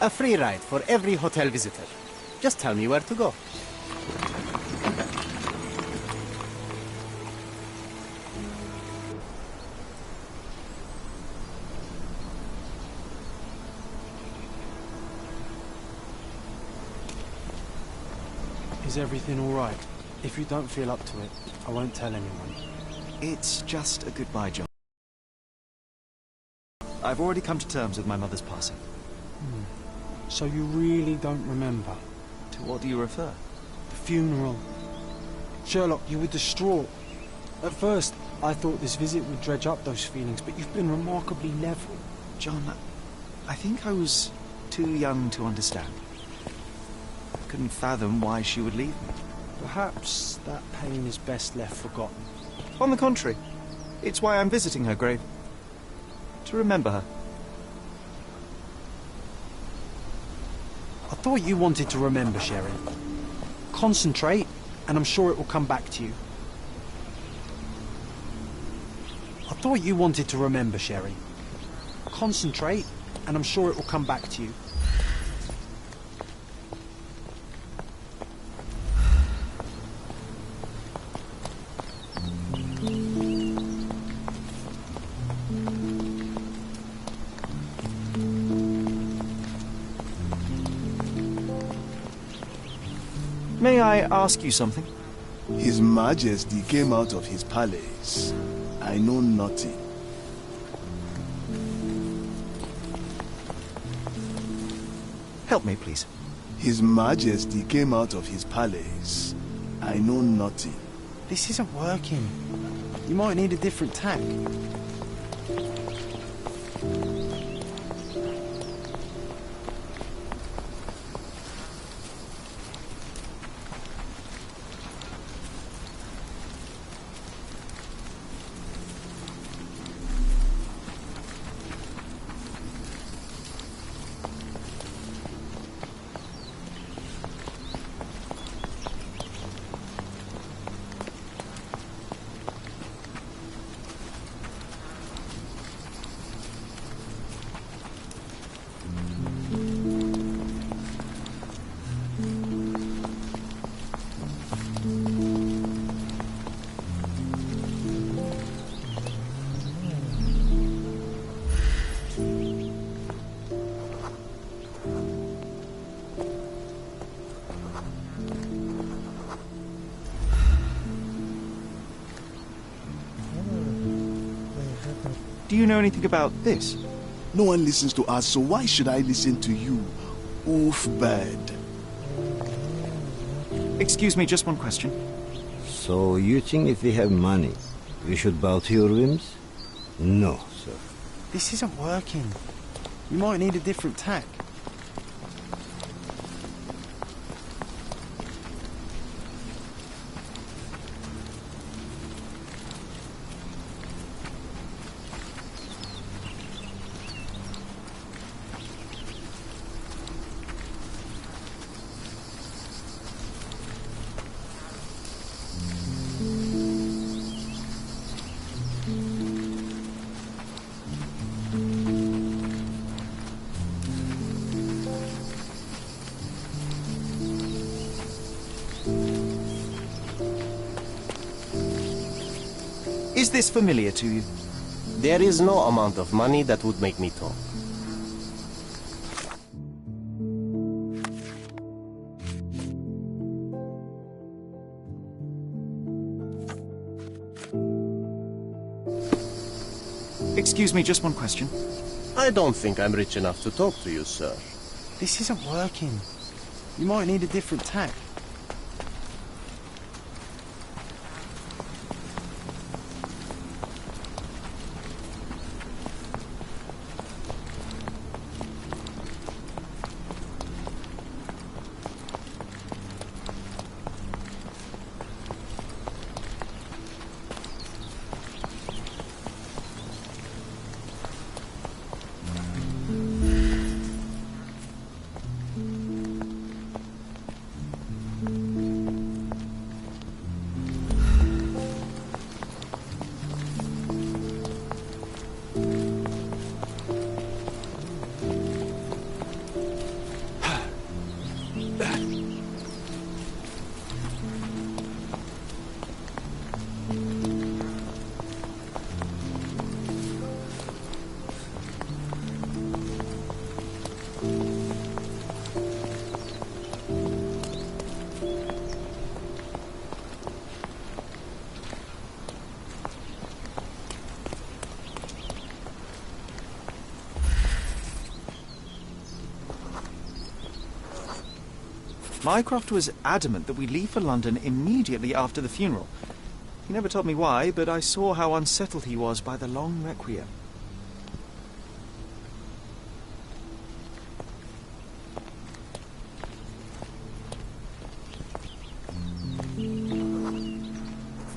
A free ride for every hotel visitor. Just tell me where to go. Is everything all right? If you don't feel up to it, I won't tell anyone. It's just a goodbye, John. I've already come to terms with my mother's passing. So you really don't remember? To what do you refer? The funeral. Sherlock, you were distraught. At first, I thought this visit would dredge up those feelings, but you've been remarkably level. John, I think I was too young to understand. I couldn't fathom why she would leave me. Perhaps that pain is best left forgotten. On the contrary, it's why I'm visiting her grave. To remember her. I thought you wanted to remember, Sherry. Concentrate, and I'm sure it will come back to you. I thought you wanted to remember, Sherry. Concentrate, and I'm sure it will come back to you. May I ask you something? His Majesty came out of his palace. I know nothing. Help me, please. His Majesty came out of his palace. I know nothing. This isn't working. You might need a different tack. Do you know anything about this? No one listens to us, so why should I listen to you? Oof, bad. Excuse me, just one question. So you think if we have money, we should bow to your whims? No, sir. This isn't working. You might need a different tack. Is this familiar to you? There is no amount of money that would make me talk. Excuse me, just one question. I don't think I'm rich enough to talk to you, sir. This isn't working. You might need a different tack. Mycroft was adamant that we leave for London immediately after the funeral. He never told me why, but I saw how unsettled he was by the long requiem.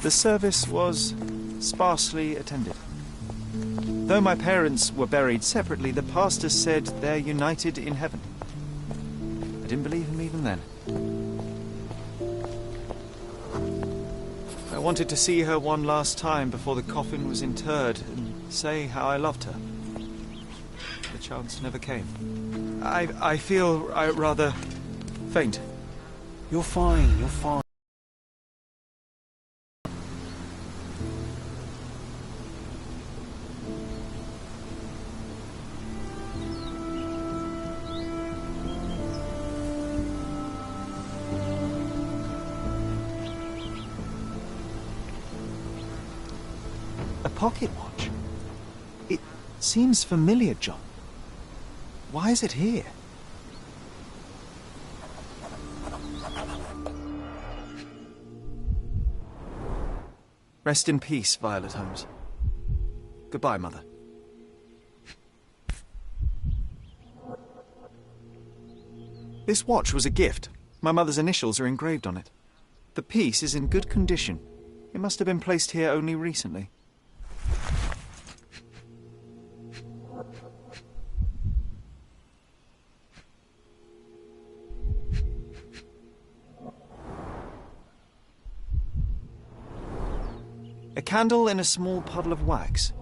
The service was sparsely attended. Though my parents were buried separately, the pastor said they're united in heaven. I didn't believe him even then. I wanted to see her one last time before the coffin was interred and say how I loved her. The chance never came. I feel rather faint. You're fine, you're fine. A pocket watch? It seems familiar, John. Why is it here? Rest in peace, Violet Holmes. Goodbye, Mother. This watch was a gift. My mother's initials are engraved on it. The piece is in good condition. It must have been placed here only recently. A candle in a small puddle of wax.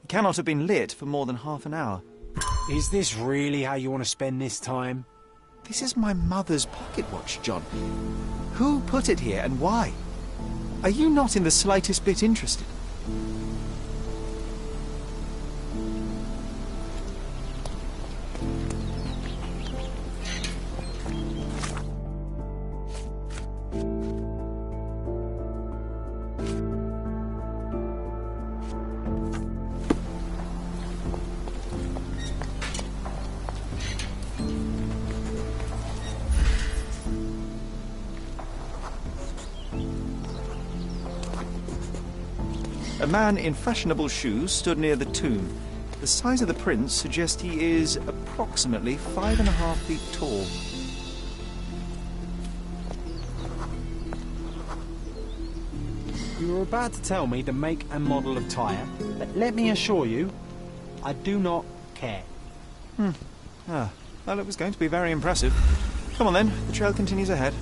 It cannot have been lit for more than half an hour. Is this really how you want to spend this time? This is my mother's pocket watch, John. Who put it here and why? Are you not in the slightest bit interested? A man in fashionable shoes stood near the tomb. The size of the prints suggests he is approximately 5.5 feet tall. You were about to tell me the make and model of tyre, but let me assure you, I do not care. Well, it was going to be very impressive. Come on then, the trail continues ahead.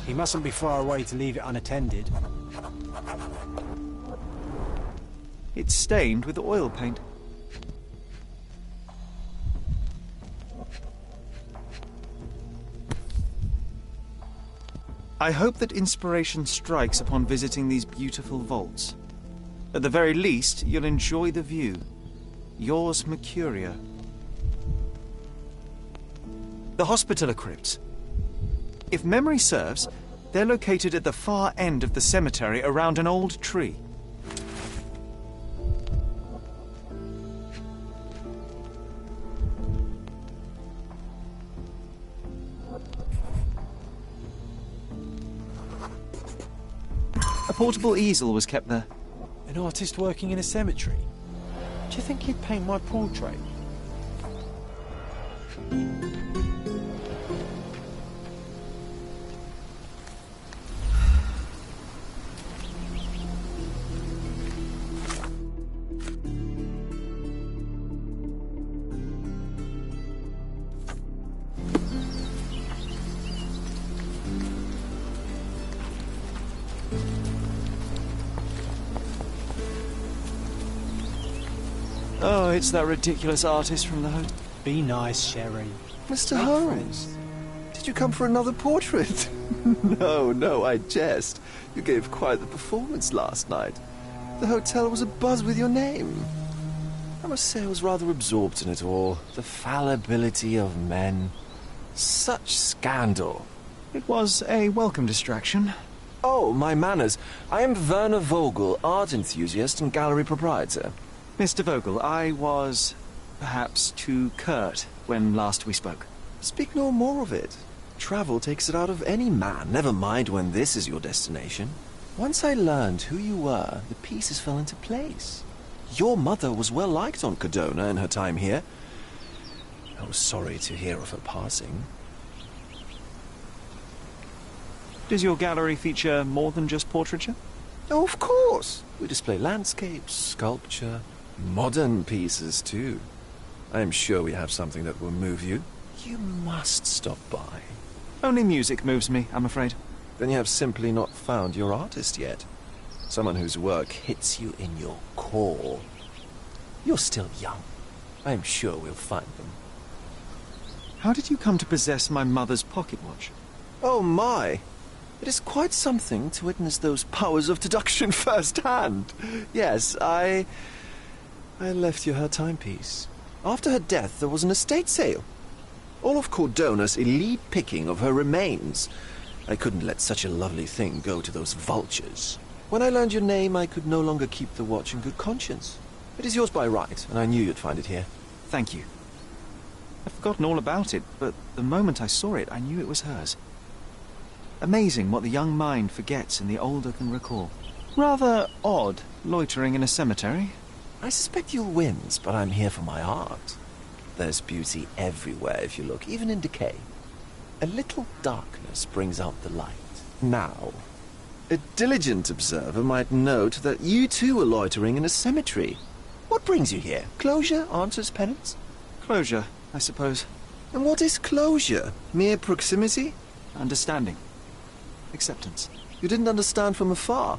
He mustn't be far away to leave it unattended. It's stained with oil paint. I hope that inspiration strikes upon visiting these beautiful vaults. At the very least, you'll enjoy the view. Yours, Mercuria. The Hospitaller Crypts. If memory serves, they're located at the far end of the cemetery around an old tree. A portable easel was kept there. An artist working in a cemetery? Do you think he'd paint my portrait? Oh, it's that ridiculous artist from the hotel. Be nice, Sherry. Mr. Make Holmes. friends. Did you come for another portrait? No, I jest. You gave quite the performance last night. The hotel was abuzz with your name. I must say I was rather absorbed in it all. The fallibility of men. Such scandal. It was a welcome distraction. Oh, my manners. I am Werner Vogel, art enthusiast and gallery proprietor. Mr. Vogel, I was perhaps too curt when last we spoke. Speak no more of it. Travel takes it out of any man, never mind when this is your destination. Once I learned who you were, the pieces fell into place. Your mother was well liked on Codona in her time here. I was sorry to hear of her passing. Does your gallery feature more than just portraiture? Oh, of course. We display landscapes, sculpture, modern pieces too. I am sure we have something that will move you. You must stop by. Only music moves me, I'm afraid. Then you have simply not found your artist yet. Someone whose work hits you in your core. You're still young. I am sure we'll find them. How did you come to possess my mother's pocket watch? Oh my! It is quite something to witness those powers of deduction firsthand. Yes, I left you her timepiece. After her death, there was an estate sale. All of Cordona's elite picking of her remains. I couldn't let such a lovely thing go to those vultures. When I learned your name, I could no longer keep the watch in good conscience. It is yours by right, and I knew you'd find it here. Thank you. I'd forgotten all about it, but the moment I saw it, I knew it was hers. Amazing what the young mind forgets and the older can recall. Rather odd, loitering in a cemetery. I suspect you'll win, but I'm here for my art. There's beauty everywhere if you look, even in decay. A little darkness brings out the light. Now, a diligent observer might note that you too are loitering in a cemetery. What brings you here? Closure answers penance? Closure, I suppose. And what is closure? Mere proximity? Understanding. Acceptance. You didn't understand from afar.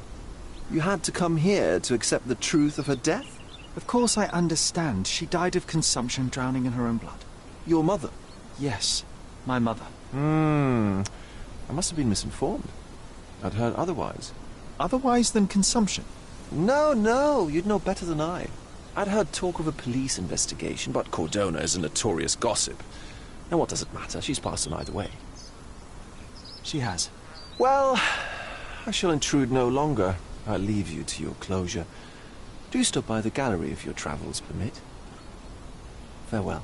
You had to come here to accept the truth of her death? Of course I understand. She died of consumption, drowning in her own blood. Your mother? Yes, my mother. I must have been misinformed. I'd heard otherwise. Otherwise than consumption? No, you'd know better than I. I'd heard talk of a police investigation, but Cordona is a notorious gossip. And what does it matter? She's passed on either way. She has. Well, I shall intrude no longer. I'll leave you to your closure. Do stop by the gallery if your travels permit. Farewell.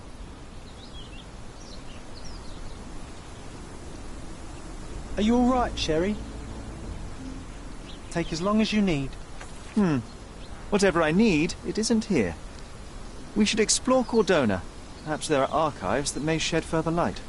Are you all right, Sherry? Take as long as you need. Whatever I need, it isn't here. We should explore Cordona. Perhaps there are archives that may shed further light.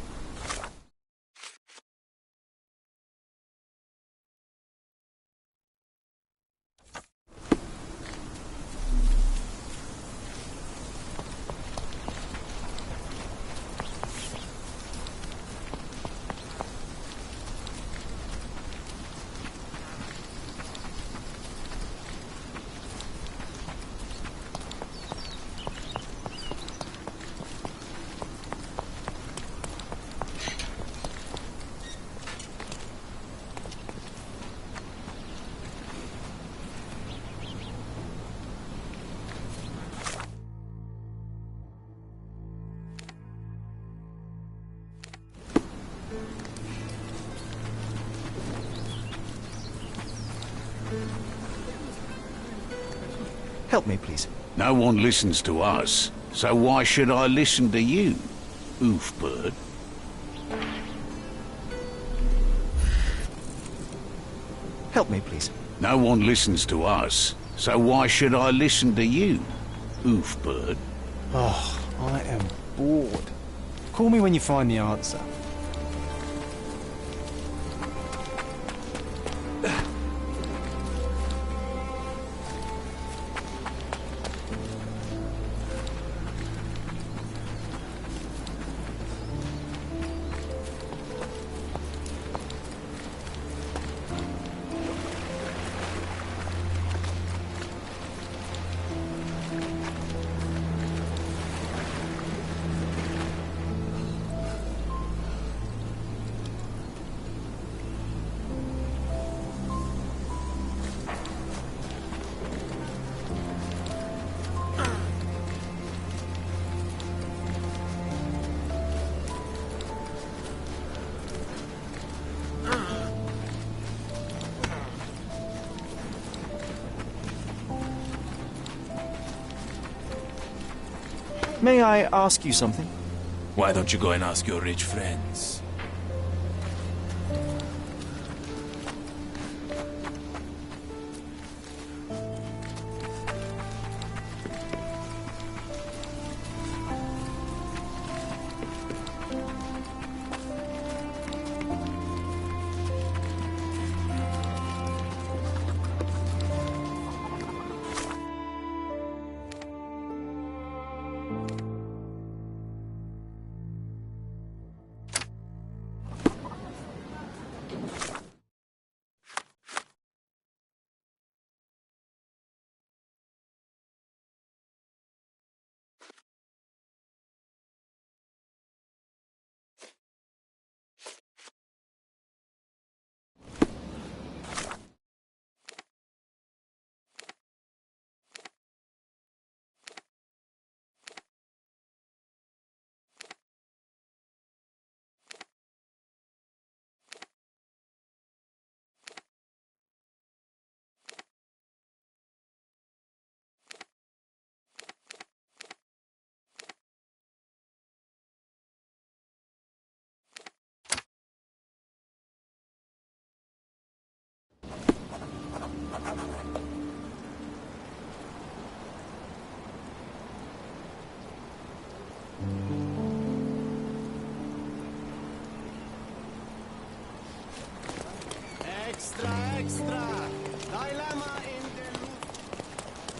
Help me, please. No one listens to us, so why should I listen to you, oofbird? Help me, please. No one listens to us, so why should I listen to you, oofbird? Oh, I am bored. Call me when you find the answer. May I ask you something? Why don't you go and ask your rich friends? Extra, extra! Dilemma in the loop.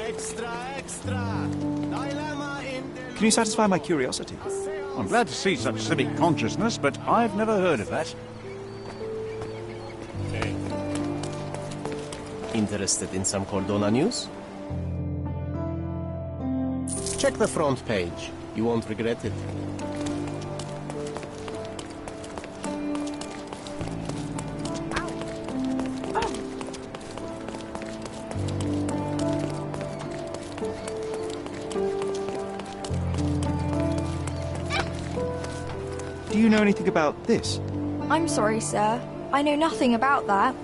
Extra, extra! Dilemma in the Can you satisfy my curiosity? I'm glad to see such civic consciousness, but I've never heard of that. Interested in some Cordona news? Check the front page. You won't regret it. Do you know anything about this? I'm sorry, sir. I know nothing about that.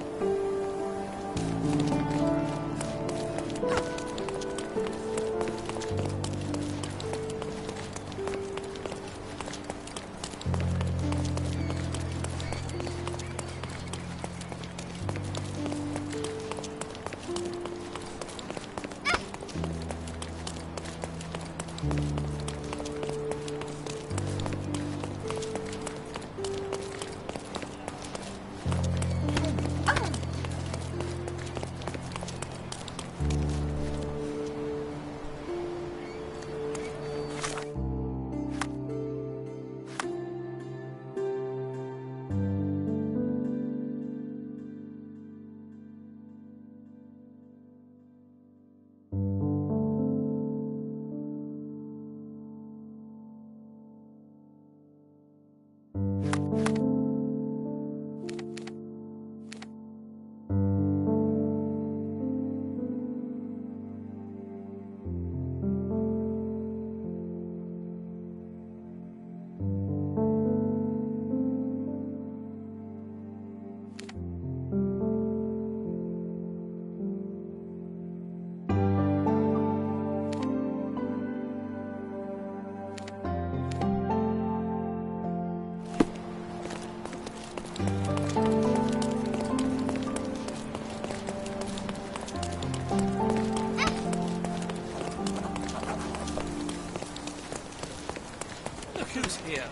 Who's here?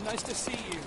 Nice to see you.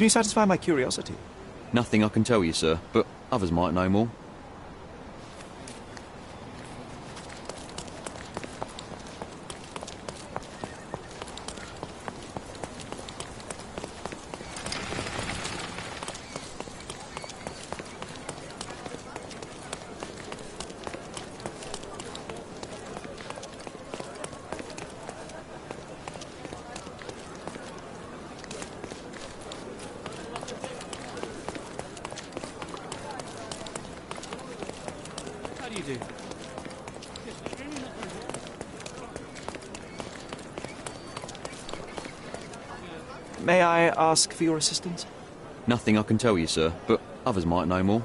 Can you satisfy my curiosity? Nothing I can tell you, sir, but others might know more. How do you do? May I ask for your assistance? Nothing I can tell you, sir, but others might know more.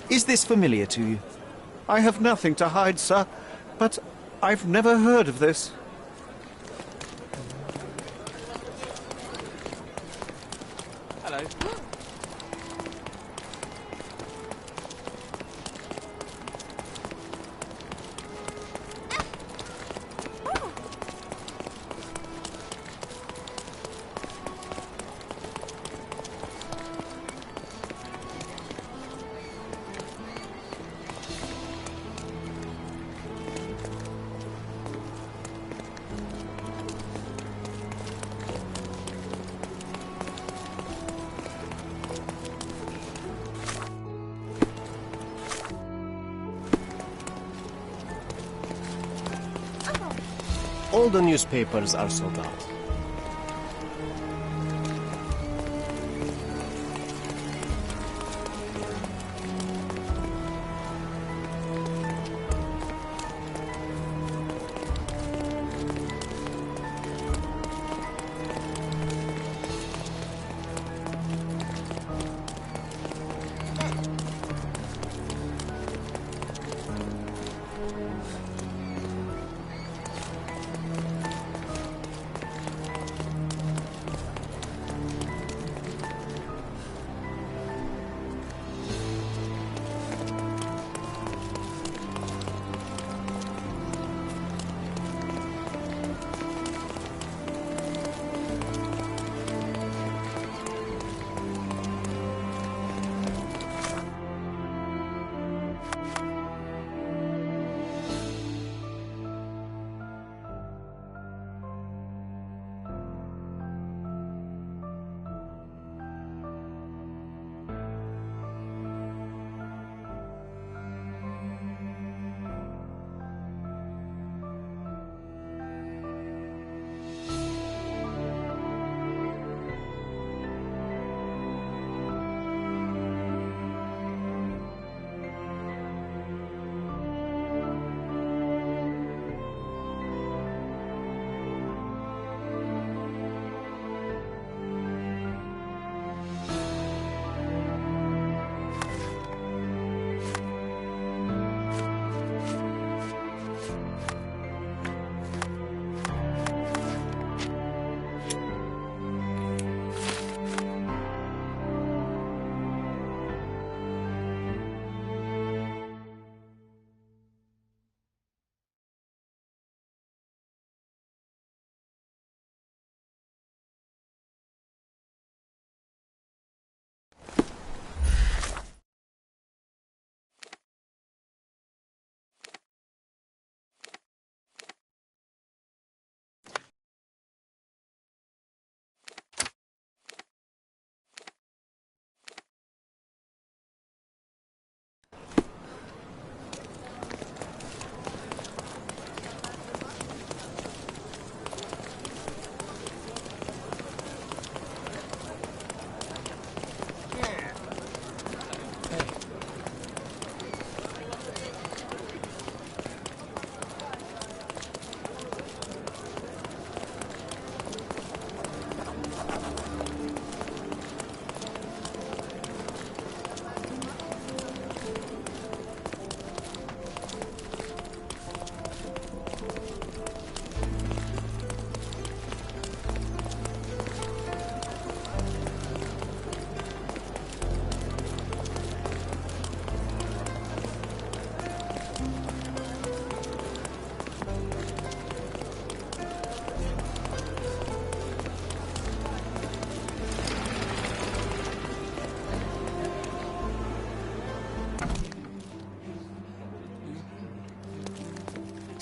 Is this familiar to you? I have nothing to hide, sir, but I've never heard of this. Hello. All the newspapers are sold out.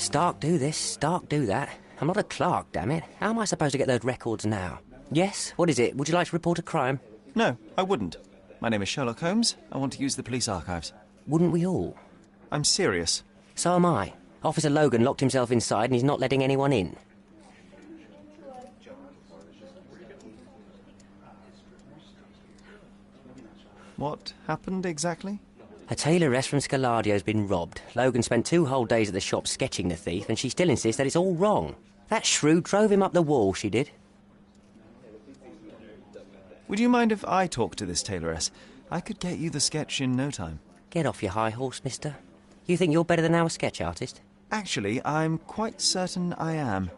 Stark do this, Stark do that. I'm not a clerk, damn it. How am I supposed to get those records now? Yes? What is it? Would you like to report a crime? No, I wouldn't. My name is Sherlock Holmes. I want to use the police archives. Wouldn't we all? I'm serious. So am I. Officer Logan locked himself inside and he's not letting anyone in. What happened exactly? A tailoress from Scaladio's been robbed. Logan spent 2 whole days at the shop sketching the thief, and she still insists that it's all wrong. That shrew drove him up the wall, she did. Would you mind if I talk to this tailoress? I could get you the sketch in no time. Get off your high horse, mister. You think you're better than our sketch artist? Actually, I'm quite certain I am.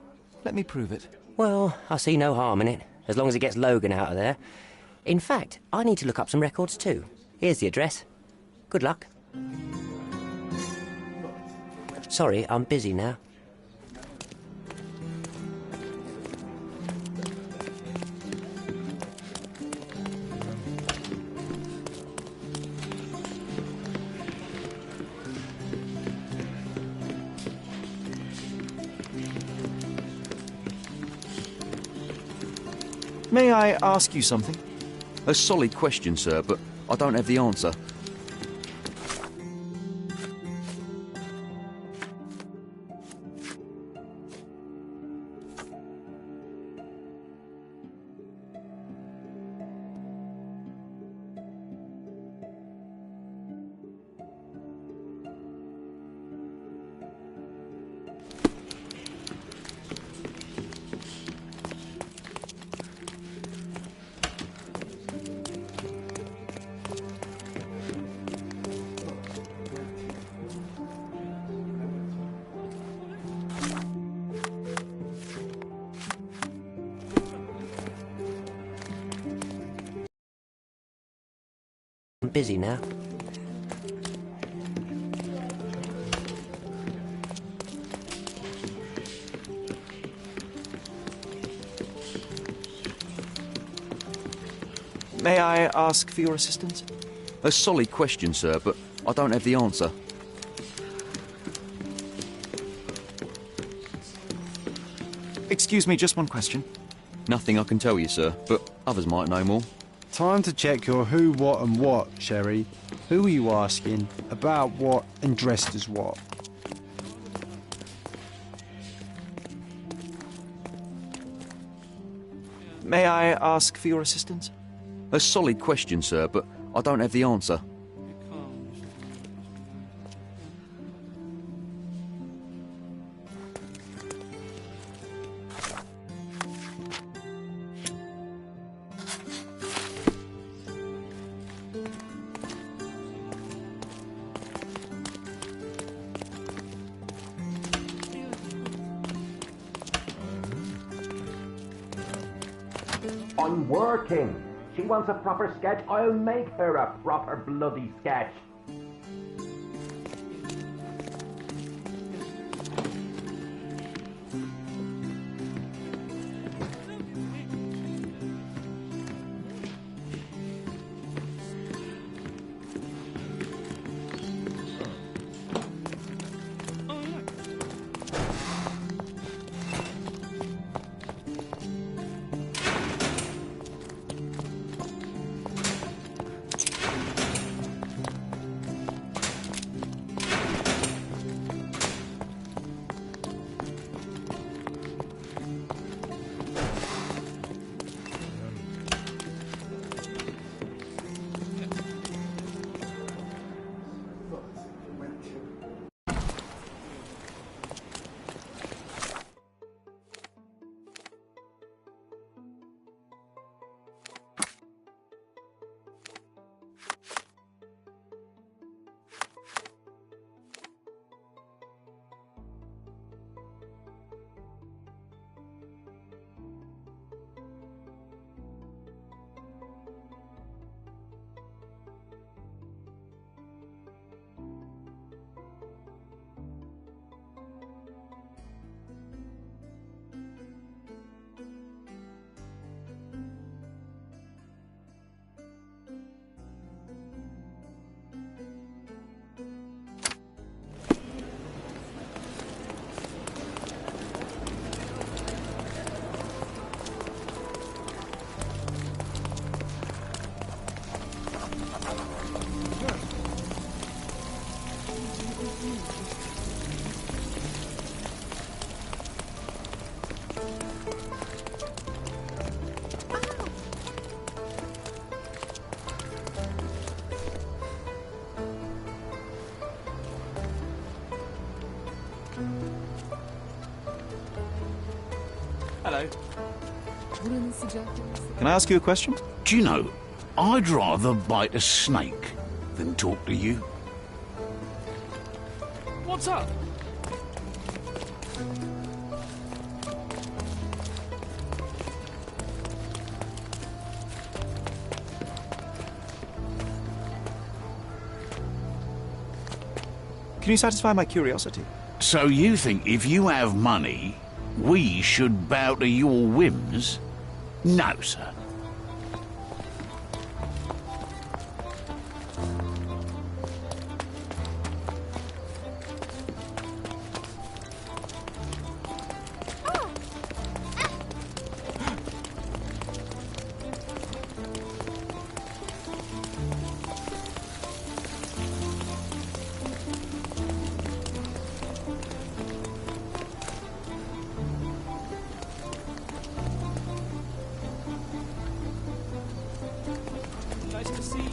Let me prove it. Well, I see no harm in it, as long as it gets Logan out of there. In fact, I need to look up some records too. Here's the address. Good luck. Sorry, I'm busy now. May I ask you something? A solid question, sir, but I don't have the answer. I'm busy now. May I ask for your assistance? A solid question, sir, but I don't have the answer. Excuse me, just one question. Nothing I can tell you, sir, but others might know more. Time to check your who, what and what, Sherry. Who are you asking, about what and dressed as what? May I ask for your assistance? A solid question, sir, but I don't have the answer. I'm working. She wants a proper sketch. I'll make her a proper bloody sketch. Hello. Can I ask you a question? Do you know, I'd rather bite a snake than talk to you. What's up? Can you satisfy my curiosity? So you think if you have money, we should bow to your whims? No, sir. Nice to see you.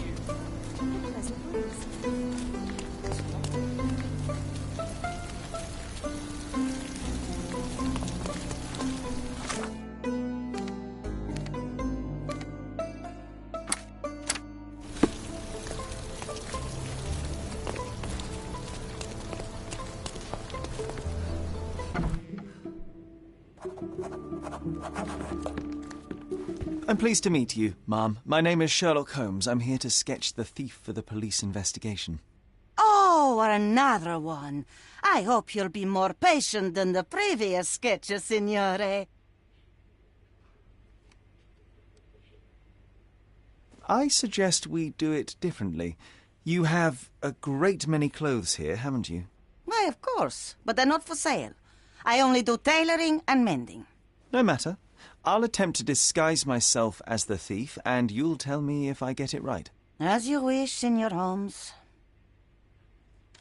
I'm pleased to meet you, ma'am. My name is Sherlock Holmes. I'm here to sketch the thief for the police investigation. Oh, another one. I hope you'll be more patient than the previous sketches, signore. I suggest we do it differently. You have a great many clothes here, haven't you? Why, of course, but they're not for sale. I only do tailoring and mending. No matter. I'll attempt to disguise myself as the thief, and you'll tell me if I get it right. As you wish, Signor Holmes.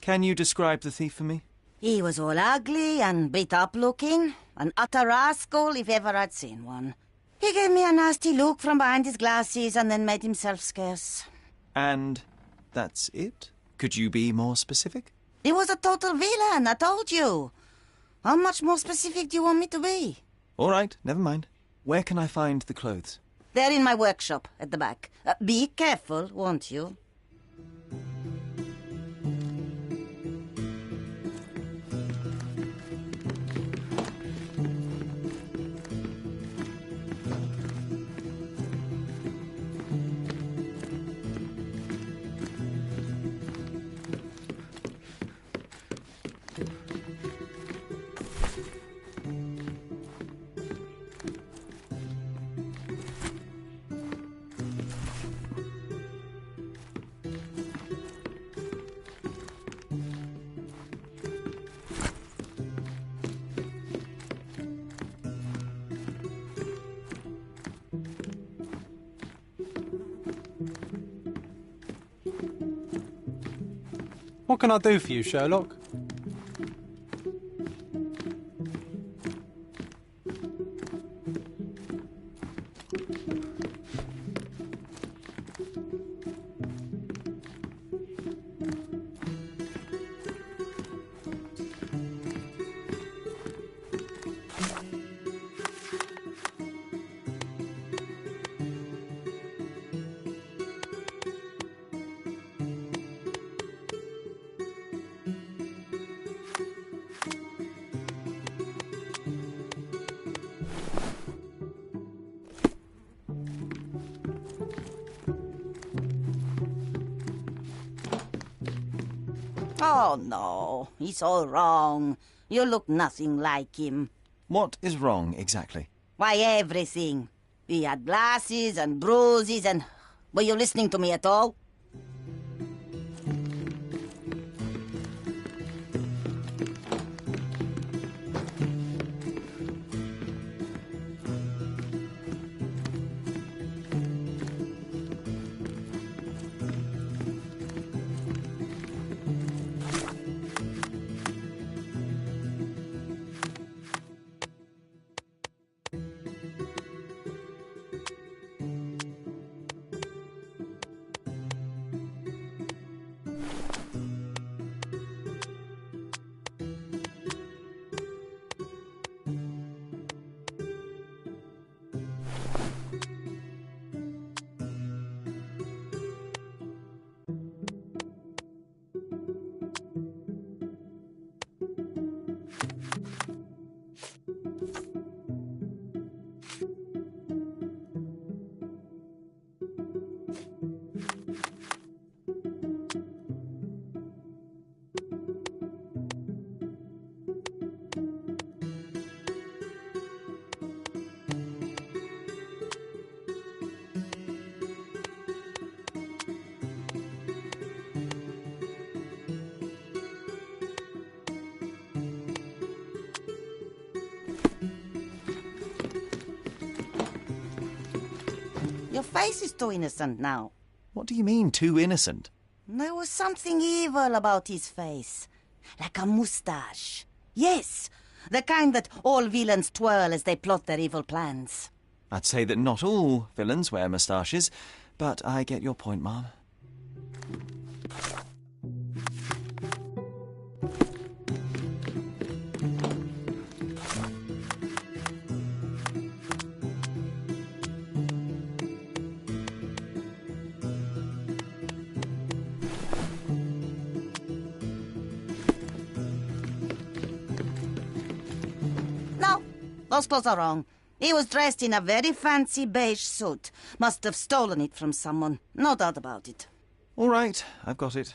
Can you describe the thief for me? He was all ugly and beat-up looking, an utter rascal if ever I'd seen one. He gave me a nasty look from behind his glasses and then made himself scarce. And that's it? Could you be more specific? He was a total villain, I told you. How much more specific do you want me to be? All right, never mind. Where can I find the clothes? They're in my workshop at the back. Be careful, won't you? What can I do for you, Sherlock? Oh, no. He's all wrong. You look nothing like him. What is wrong, exactly? Why, everything. He had glasses and bruises and... Were you listening to me at all? Your face is too innocent now. What do you mean, too innocent? There was something evil about his face. Like a moustache. Yes, the kind that all villains twirl as they plot their evil plans. I'd say that not all villains wear moustaches, but I get your point, Mom. No, those clothes are wrong. He was dressed in a very fancy beige suit. Must have stolen it from someone. No doubt about it. All right, I've got it.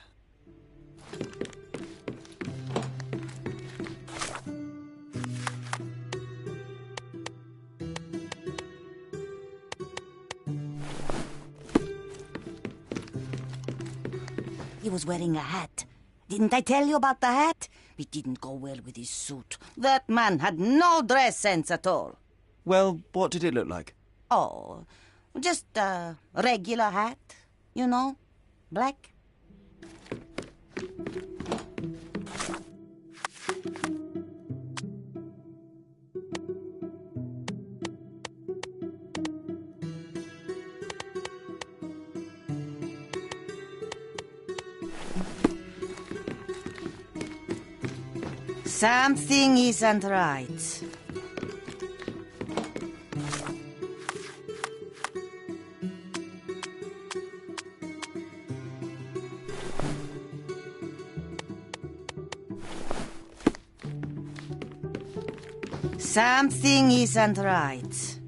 He was wearing a hat. Didn't I tell you about the hat? It didn't go well with his suit. That man had no dress sense at all. Well, what did it look like? Oh, just a regular hat, you know, black. Something isn't right. Something isn't right.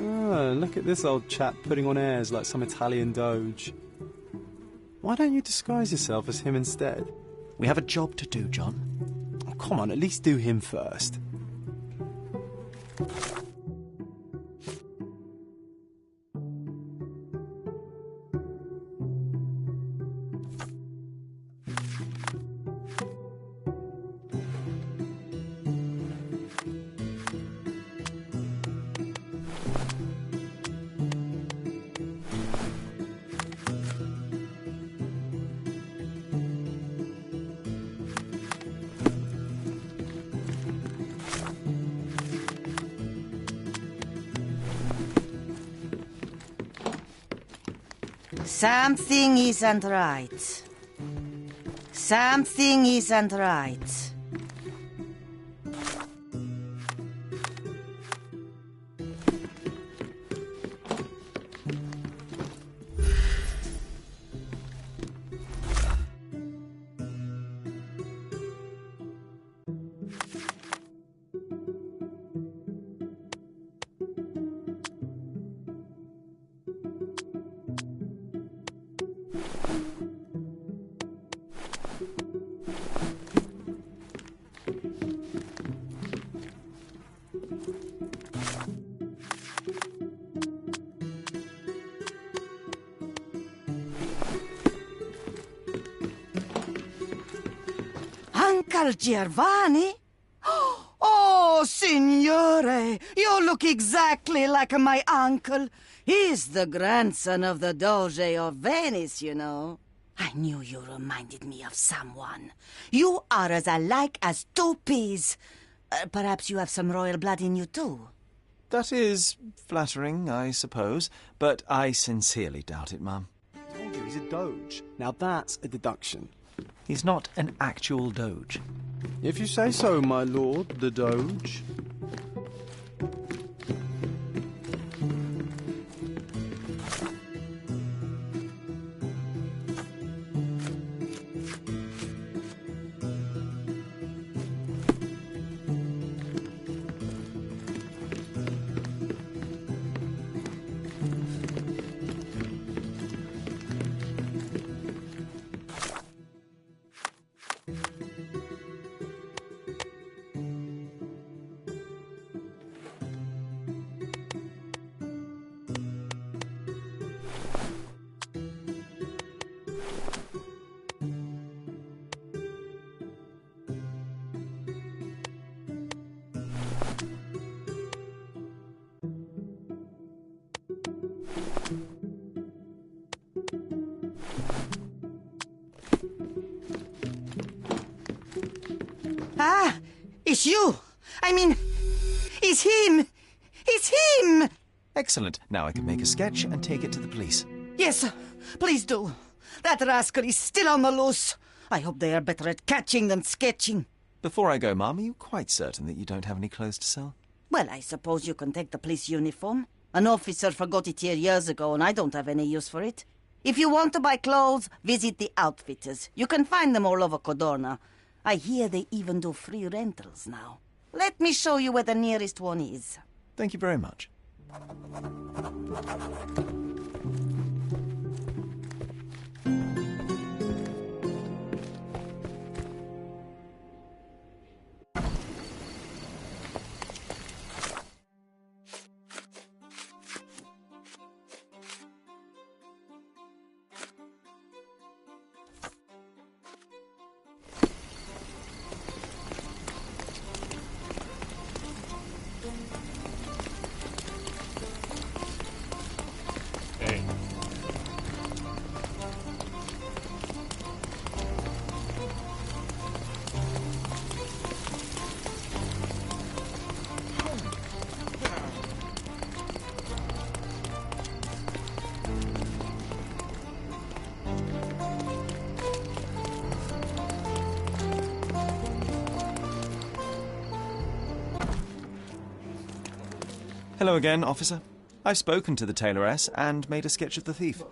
Oh, look at this old chap putting on airs like some Italian doge. Why don't you disguise yourself as him instead? We have a job to do, John. Oh, come on, at least do him first. Something isn't right. Something isn't right. Val Giovanni? Oh, signore, you look exactly like my uncle. He's the grandson of the Doge of Venice, you know. I knew you reminded me of someone. You are as alike as two peas. Perhaps you have some royal blood in you, too. That is flattering, I suppose, but I sincerely doubt it, Mum. I told you he's a doge. Now that's a deduction. He's not an actual doge. If you say so, my lord, the doge. Ah, it's you. I mean, it's him. It's him. Excellent. Now I can make a sketch and take it to the police. Yes, please do. That rascal is still on the loose. I hope they are better at catching than sketching. Before I go, Mum, are you quite certain that you don't have any clothes to sell? Well, I suppose you can take the police uniform. An officer forgot it here years ago, and I don't have any use for it. If you want to buy clothes, visit the outfitters. You can find them all over Codorna. I hear they even do free rentals now. Let me show you where the nearest one is. Thank you very much. Hello again, officer. I've spoken to the tailoress and made a sketch of the thief.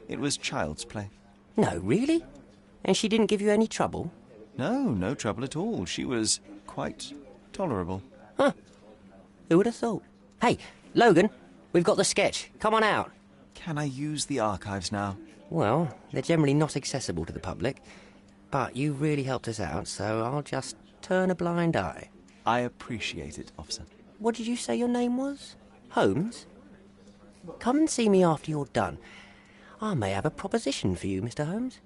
It was child's play. No, really? And she didn't give you any trouble? No, no trouble at all. She was quite tolerable. Huh. Who would have thought? Hey, Logan, we've got the sketch. Come on out. Can I use the archives now? Well, they're generally not accessible to the public. But you really helped us out, so I'll just turn a blind eye. I appreciate it, officer. What did you say your name was? Holmes? Come and see me after you're done. I may have a proposition for you, Mr. Holmes.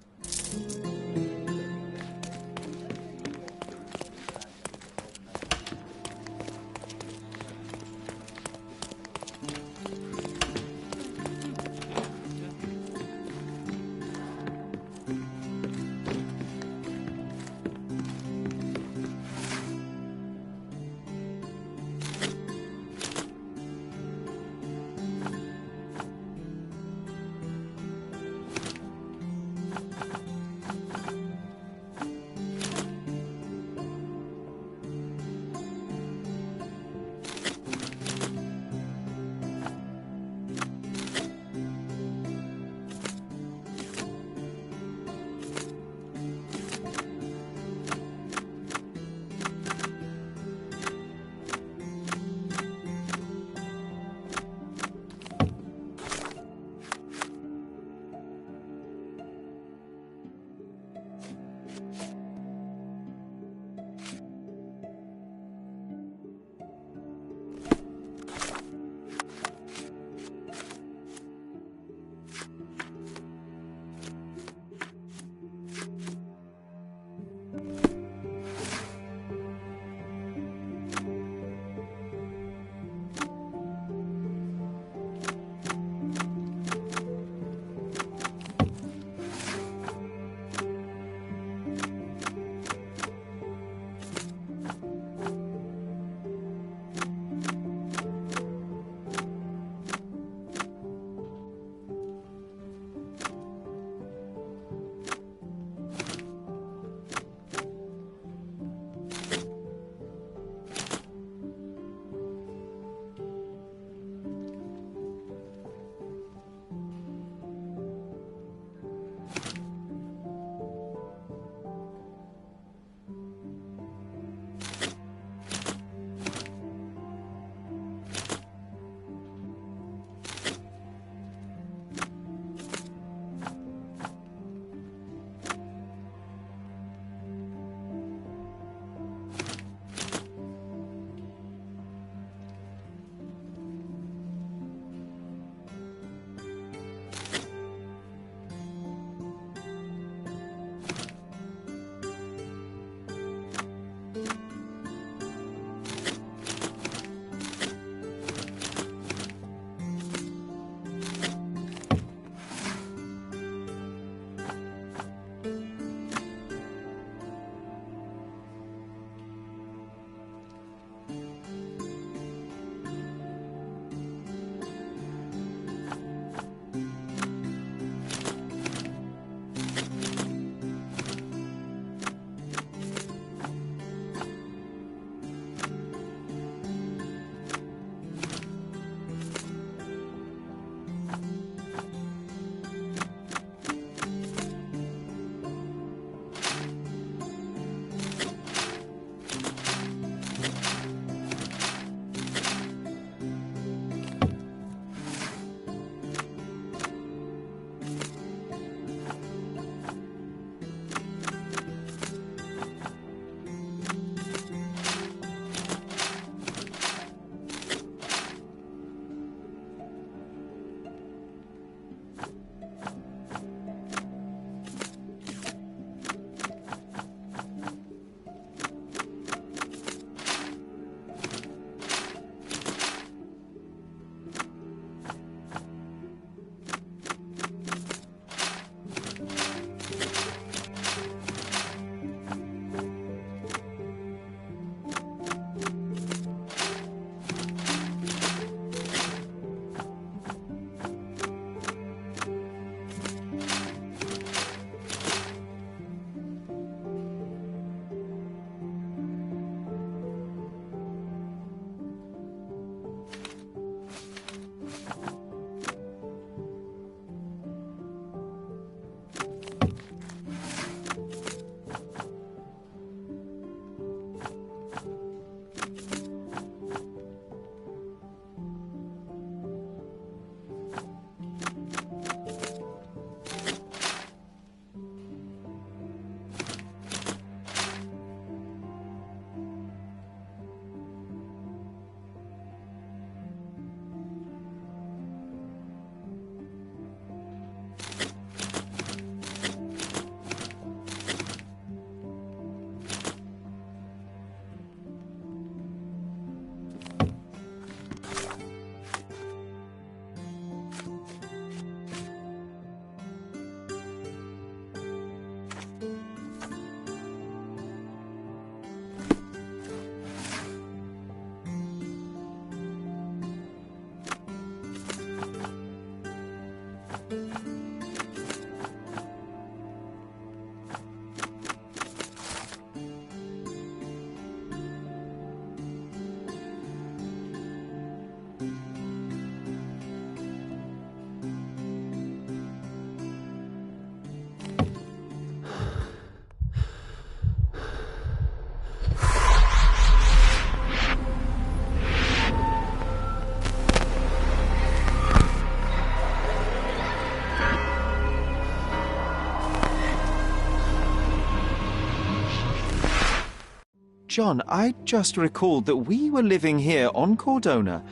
John, I just recalled that we were living here on Cordona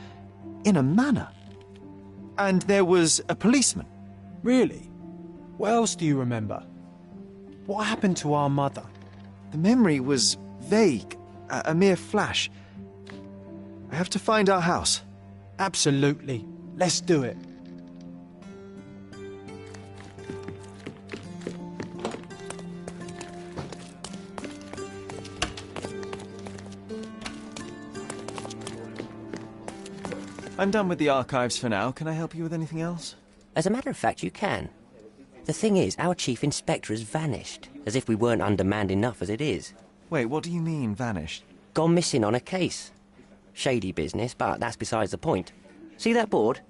in a manor. And there was a policeman. Really? What else do you remember? What happened to our mother? The memory was vague, a mere flash. I have to find our house. Absolutely. Let's do it. I'm done with the archives for now. Can I help you with anything else? As a matter of fact, you can. The thing is, our chief inspector has vanished, as if we weren't undermanned enough as it is. Wait, what do you mean, vanished? Gone missing on a case. Shady business, but that's besides the point. See that board?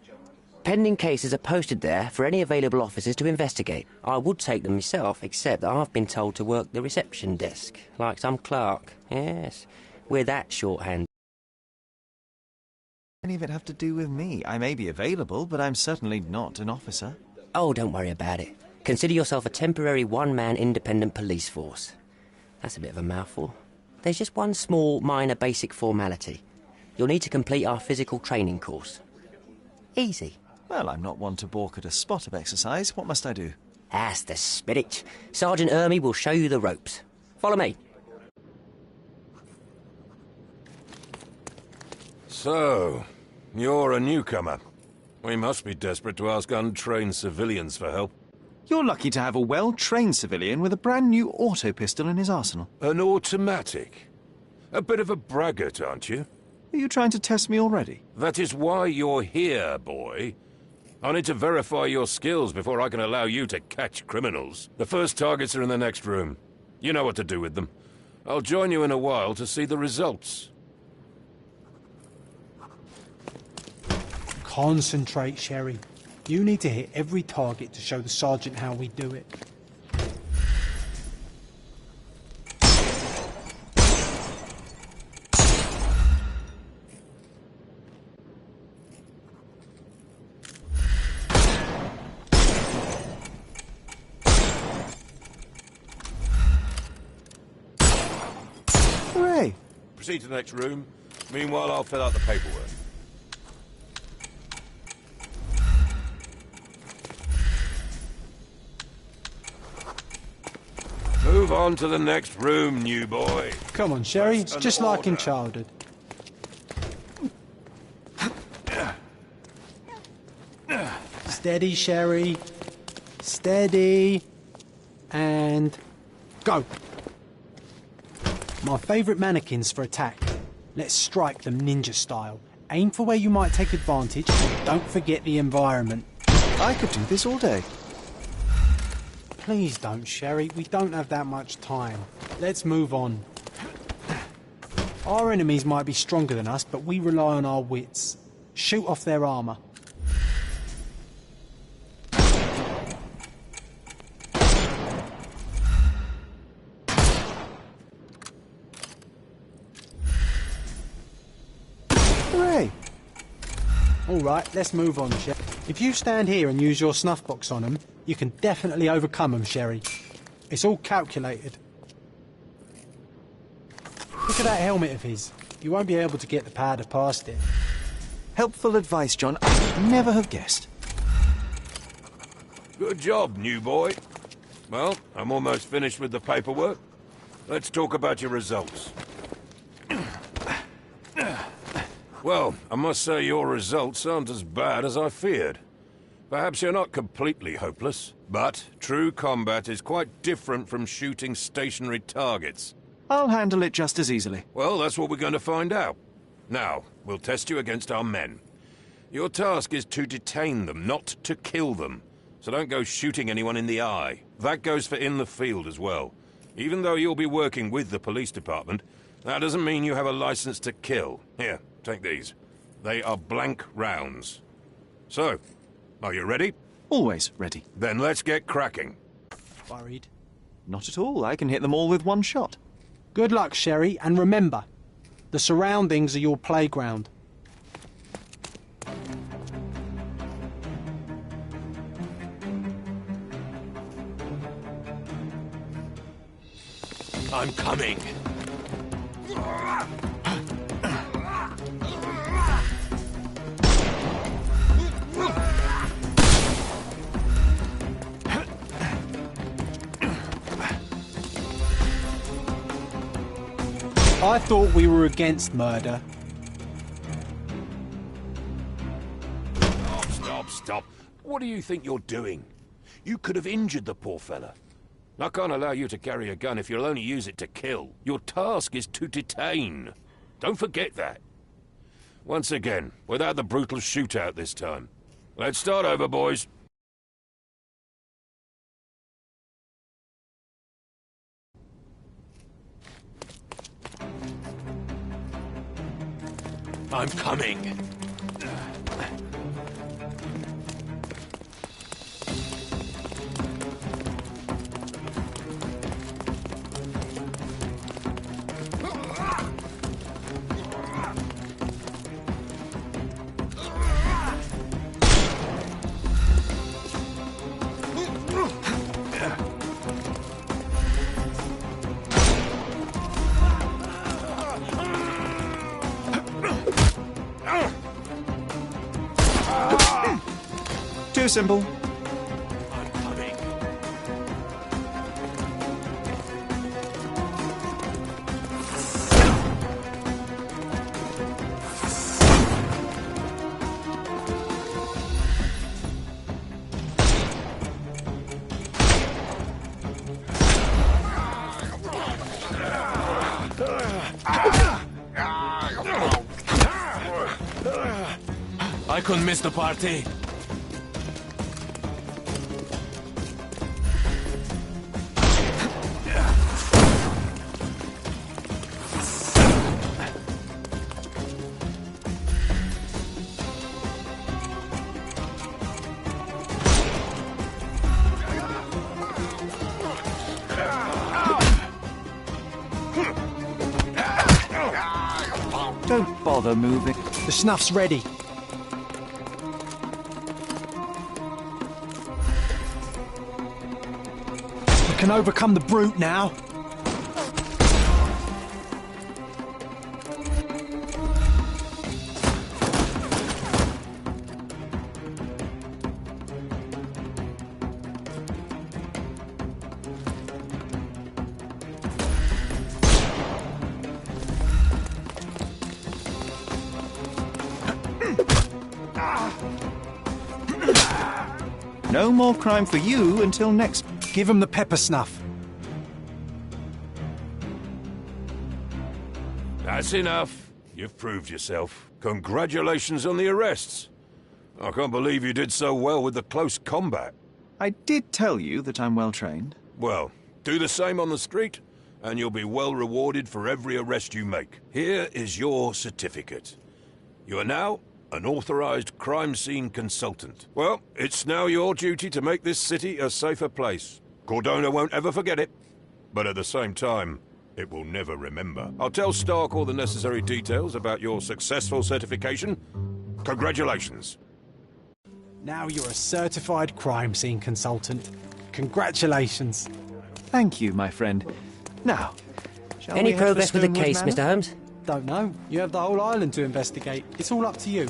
Pending cases are posted there for any available officers to investigate. I would take them myself, except that I've been told to work the reception desk, like some clerk. Yes, we're that shorthand. Any of it have to do with me? I may be available, but I'm certainly not an officer. Oh, don't worry about it. Consider yourself a temporary one-man independent police force. That's a bit of a mouthful. There's just one small, minor basic formality. You'll need to complete our physical training course. Easy. Well, I'm not one to balk at a spot of exercise. What must I do? That's the spirit. Sergeant Ermy will show you the ropes. Follow me. So, you're a newcomer. We must be desperate to ask untrained civilians for help. You're lucky to have a well-trained civilian with a brand new auto pistol in his arsenal. An automatic? A bit of a braggart, aren't you? Are you trying to test me already? That is why you're here, boy. I need to verify your skills before I can allow you to catch criminals. The first targets are in the next room. You know what to do with them. I'll join you in a while to see the results. Concentrate, Sherry. You need to hit every target to show the sergeant how we do it. Hooray! Proceed to the next room. Meanwhile, I'll fill out the paperwork. Move on to the next room, new boy. Come on, Sherry. It's just like in childhood. Steady, Sherry. Steady. And go. My favourite mannequins for attack. Let's strike them ninja style. Aim for where you might take advantage, and don't forget the environment. I could do this all day. Please don't, Sherry. We don't have that much time. Let's move on. Our enemies might be stronger than us, but we rely on our wits. Shoot off their armour. Hooray! All right, let's move on, Sherry. If you stand here and use your snuff box on them, you can definitely overcome them, Sherry. It's all calculated. Look at that helmet of his. You won't be able to get the powder past it. Helpful advice, John. I'd never have guessed. Good job, new boy. Well, I'm almost finished with the paperwork. Let's talk about your results. Well, I must say your results aren't as bad as I feared. Perhaps you're not completely hopeless, but true combat is quite different from shooting stationary targets. I'll handle it just as easily. Well, that's what we're going to find out. Now, we'll test you against our men. Your task is to detain them, not to kill them. So don't go shooting anyone in the eye. That goes for in the field as well. Even though you'll be working with the police department, that doesn't mean you have a license to kill. Here, take these. They are blank rounds. So, are you ready? Always ready. Then let's get cracking. Worried? Not at all. I can hit them all with one shot. Good luck, Sherry, and remember, the surroundings are your playground. I'm coming. I thought we were against murder. Stop. What do you think you're doing? You could have injured the poor fella. I can't allow you to carry a gun if you'll only use it to kill. Your task is to detain. Don't forget that. Once again, without the brutal shootout this time. Let's start over, boys. I'm coming. Too simple. I'm coming. I couldn't miss the party. Don't bother moving. The snuff's ready. We can overcome the brute now. No more crime for you until next. Give him the pepper snuff. That's enough. You've proved yourself. Congratulations on the arrests. I can't believe you did so well with the close combat. I did tell you that I'm well trained. Well, do the same on the street, and you'll be well rewarded for every arrest you make. Here is your certificate. You are now an authorized crime scene consultant. Well, it's now your duty to make this city a safer place. Cordona won't ever forget it, but at the same time, it will never remember. I'll tell Stark all the necessary details about your successful certification. Congratulations. Now you're a certified crime scene consultant. Congratulations. Thank you, my friend. Now, shall Any we head for progress with the Stonewood case, Manor? Mr. Holmes? Don't know. You have the whole island to investigate. It's all up to you.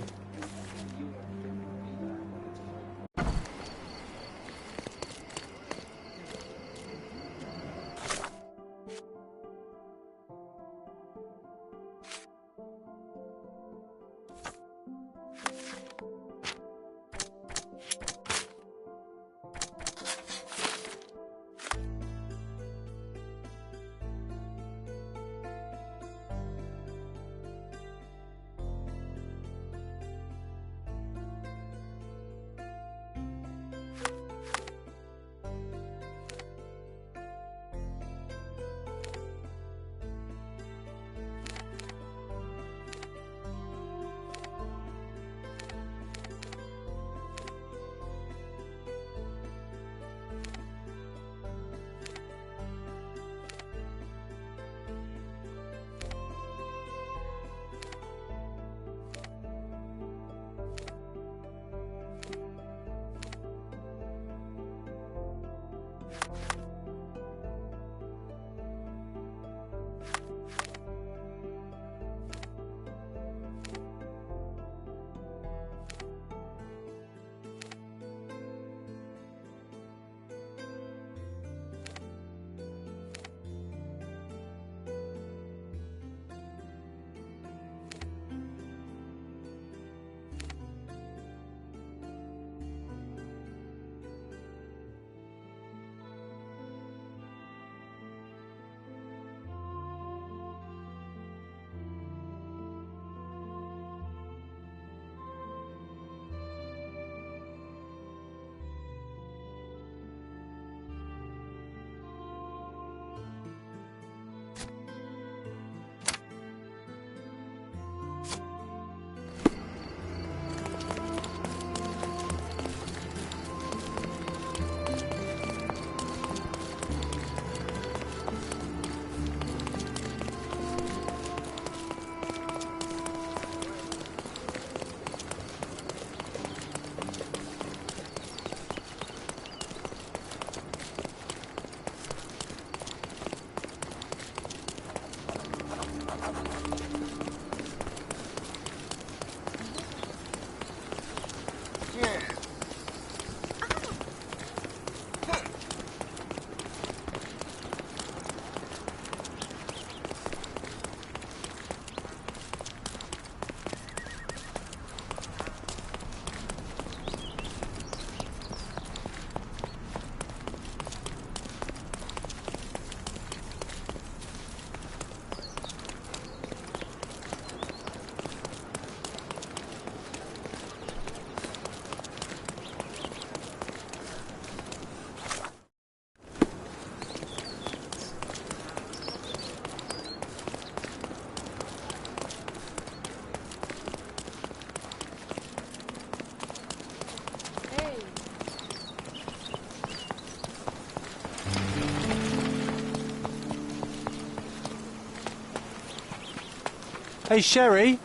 Hey, Sherry,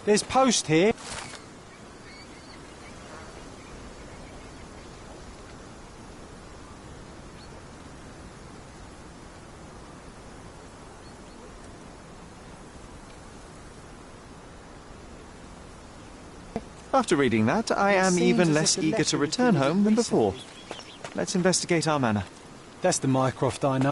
there's post here. After reading that, I am seems even as less if the eager to letter was return delivered home than before. recently. Let's investigate our manor. That's the Mycroft I know.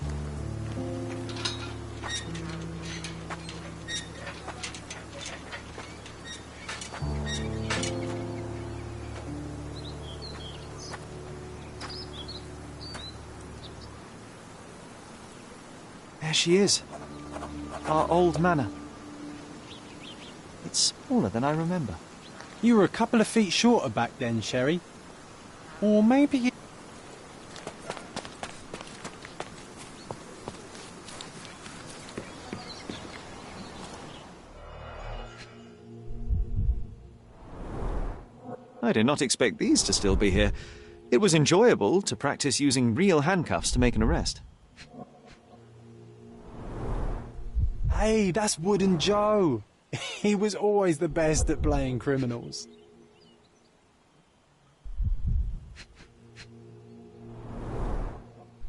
There she is. Our old manor. It's smaller than I remember. You were a couple of feet shorter back then, Sherry. Or maybe you... I did not expect these to still be here. It was enjoyable to practice using real handcuffs to make an arrest. Hey, that's Wooden Joe. He was always the best at playing criminals.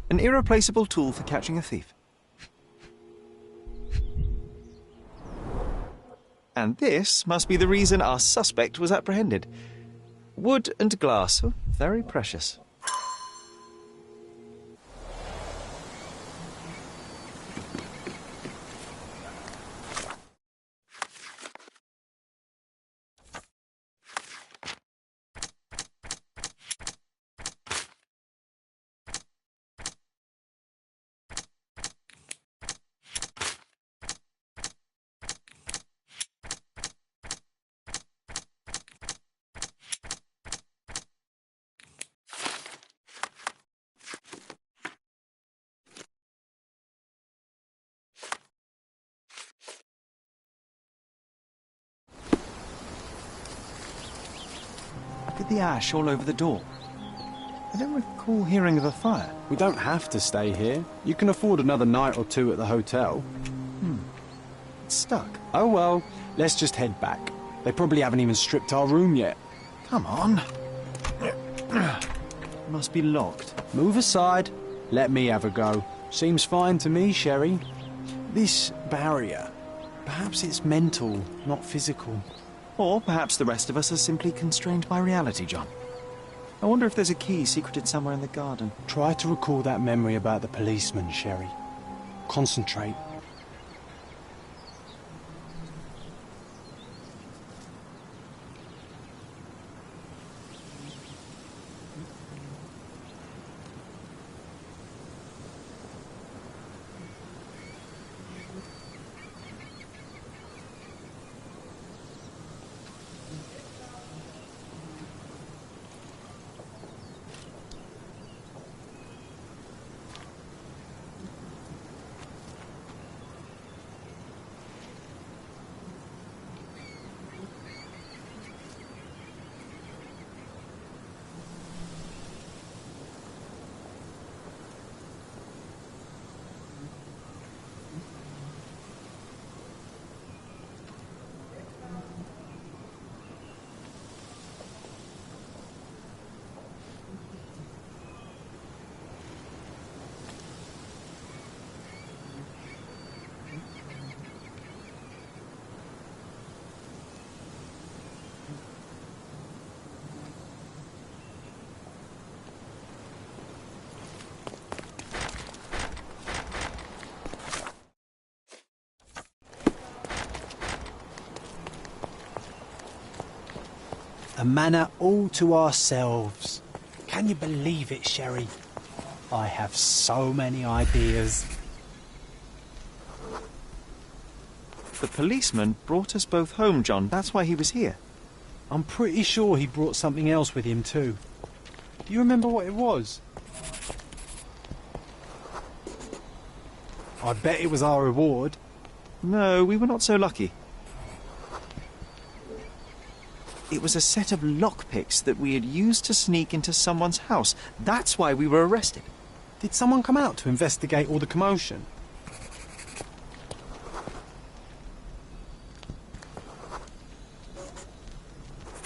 An irreplaceable tool for catching a thief. And this must be the reason our suspect was apprehended. Wood and glass, oh, very precious. Look at the ash all over the door. I don't recall hearing of a fire. We don't have to stay here. You can afford another night or two at the hotel. It's stuck. Oh well, let's just head back. They probably haven't even stripped our room yet. Come on. Must be locked. Move aside. Let me have a go. Seems fine to me, Sherry. This barrier, perhaps it's mental, not physical. Or perhaps the rest of us are simply constrained by reality, John. I wonder if there's a key secreted somewhere in the garden. Try to recall that memory about the policeman, Sherry. Concentrate. A manor all to ourselves. Can you believe it, Sherry? I have so many ideas. The policeman brought us both home, John. That's why he was here. I'm pretty sure he brought something else with him too. Do you remember what it was? I bet it was our reward. No, we were not so lucky. It was a set of lockpicks that we had used to sneak into someone's house. That's why we were arrested. Did someone come out to investigate all the commotion?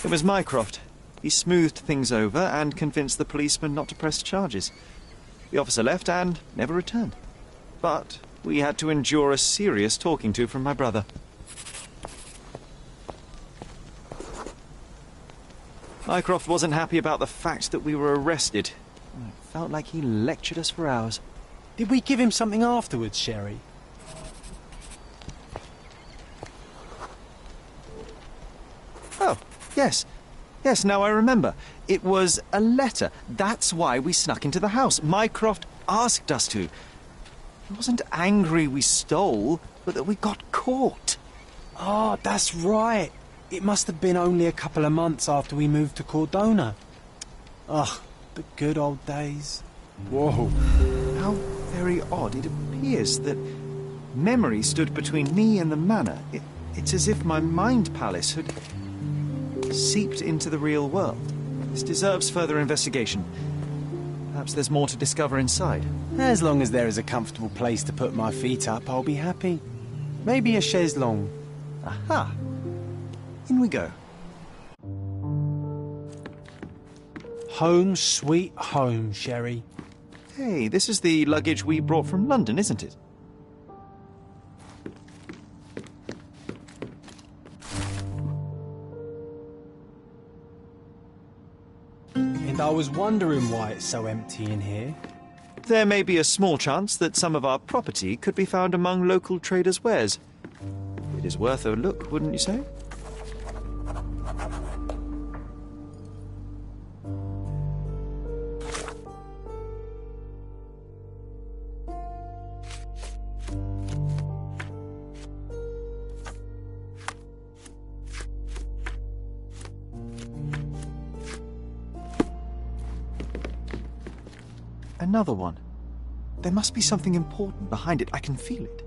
It was Mycroft. He smoothed things over and convinced the policeman not to press charges. The officer left and never returned. But we had to endure a serious talking to from my brother. Mycroft wasn't happy about the fact that we were arrested. It felt like he lectured us for hours. Did we give him something afterwards, Sherry? Oh, yes. Yes, now I remember. It was a letter. That's why we snuck into the house. Mycroft asked us to. He wasn't angry we stole, but that we got caught. Ah, that's right. It must have been only a couple of months after we moved to Cordona. Ugh, the good old days. Whoa. How very odd. It appears that memory stood between me and the manor. It's as if my mind palace had seeped into the real world. This deserves further investigation. Perhaps there's more to discover inside. As long as there is a comfortable place to put my feet up, I'll be happy. Maybe a chaise longue. Aha! In we go. Home sweet home, Sherry. Hey, this is the luggage we brought from London, isn't it? And I was wondering why it's so empty in here. There may be a small chance that some of our property could be found among local traders' wares. It is worth a look, wouldn't you say? Another one. There must be something important behind it. I can feel it.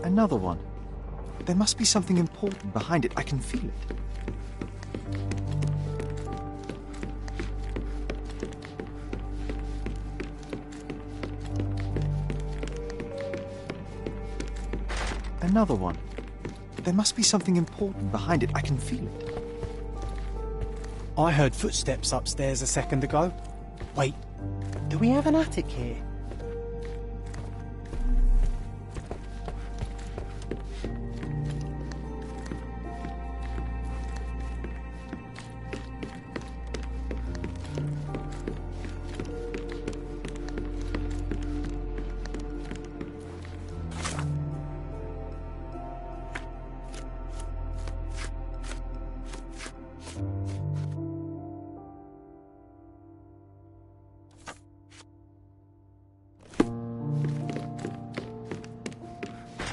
Another one. There must be something important behind it. I can feel it. Another one. There must be something important behind it. I can feel it. I heard footsteps upstairs a second ago. Wait, do we have an attic here?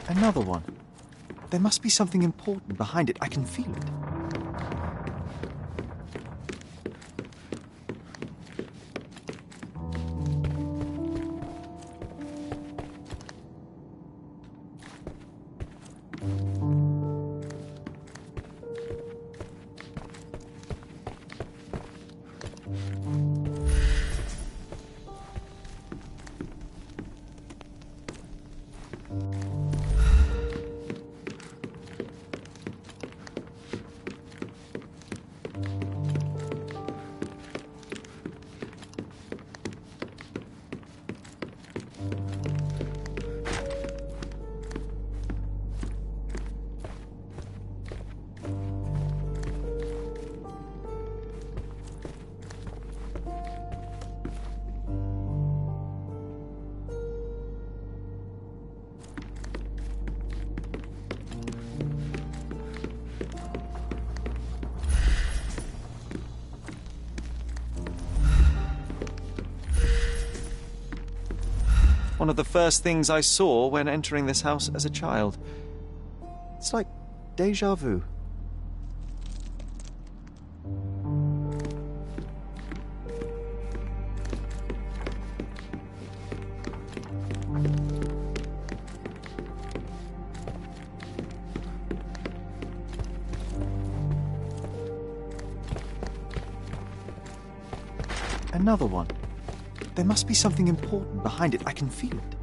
Another one. There must be something important behind it. I can feel it. One of the first things I saw when entering this house as a child. It's like déjà vu. Another one. There must be something important behind it. I can feel it.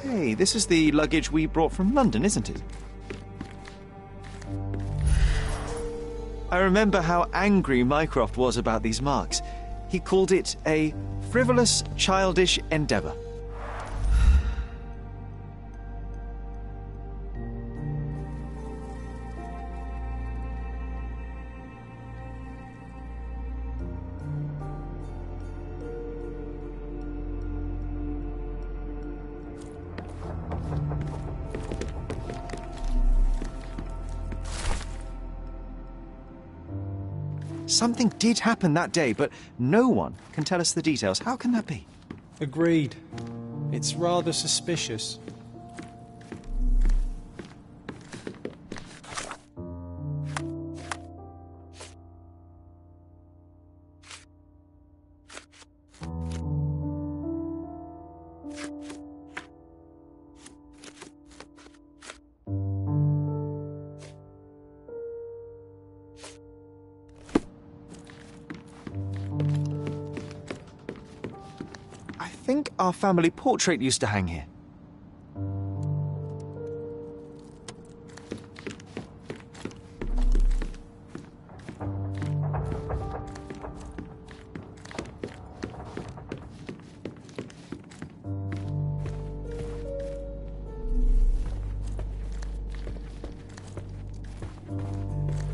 Hey, this is the luggage we brought from London, isn't it? I remember how angry Mycroft was about these marks. He called it a frivolous, childish endeavour. Something did happen that day, but no one can tell us the details. How can that be? Agreed. It's rather suspicious. I think our family portrait used to hang here.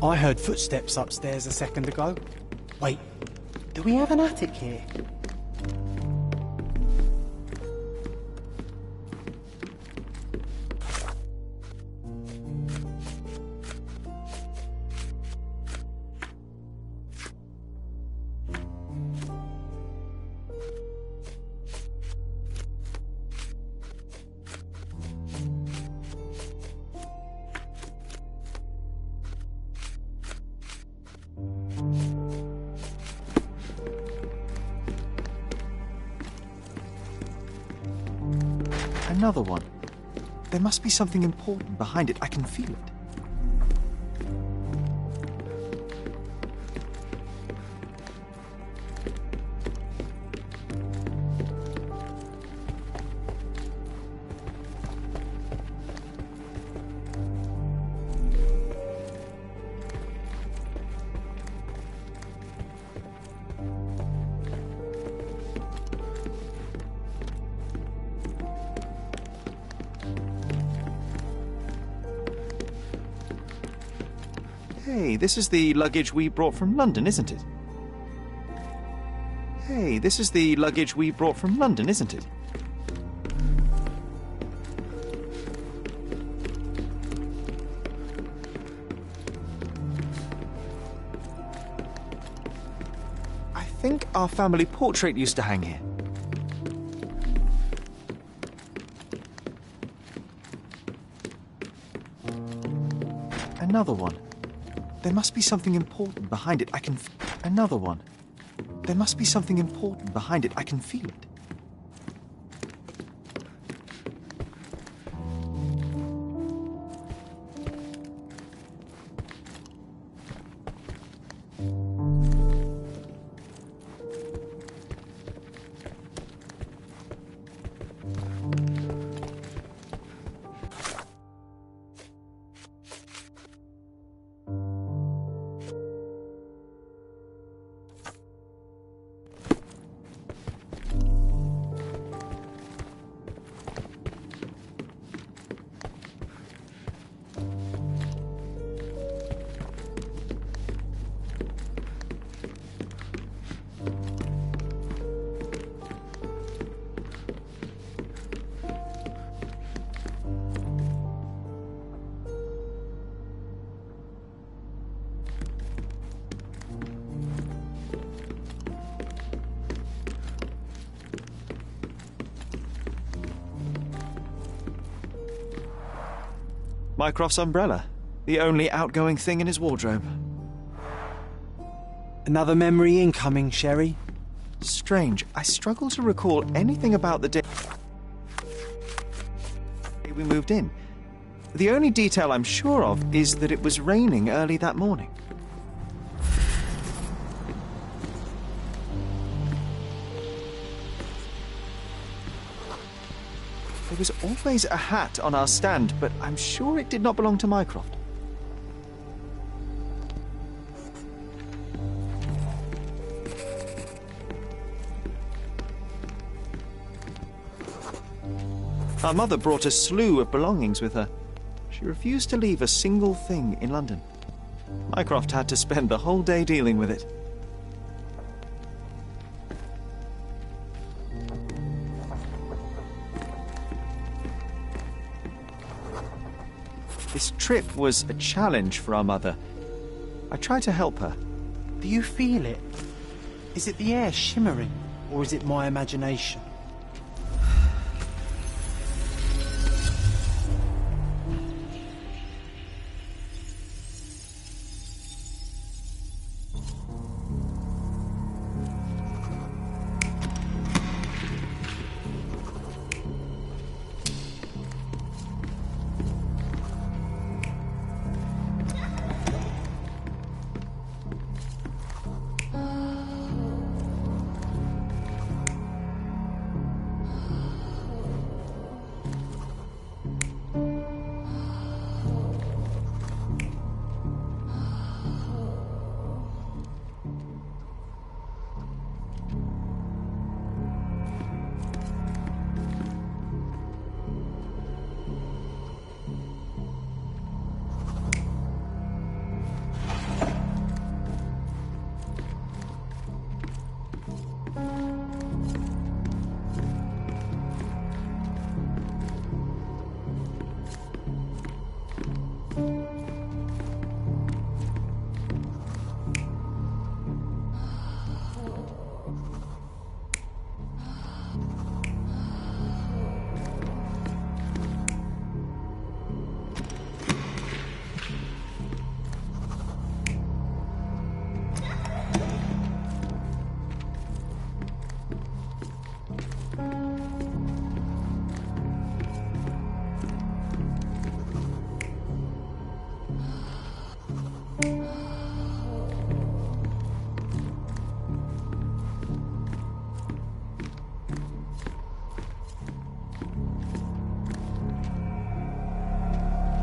I heard footsteps upstairs a second ago. Wait, do we have an attic here? Another one. There must be something important behind it. I can feel it. Hey, this is the luggage we brought from London, isn't it? Hey, this is the luggage we brought from London, isn't it? I think our family portrait used to hang here. Another one. There must be something important behind it. I can... Another one. There must be something important behind it. I can feel it. Mycroft's umbrella, the only outgoing thing in his wardrobe. Another memory incoming, Sherry. Strange. I struggle to recall anything about the day we moved in. The only detail I'm sure of is that it was raining early that morning. There was always a hat on our stand, but I'm sure it did not belong to Mycroft. Our mother brought a slew of belongings with her. She refused to leave a single thing in London. Mycroft had to spend the whole day dealing with it. This trip was a challenge for our mother. I tried to help her. Do you feel it? Is it the air shimmering, or is it my imagination?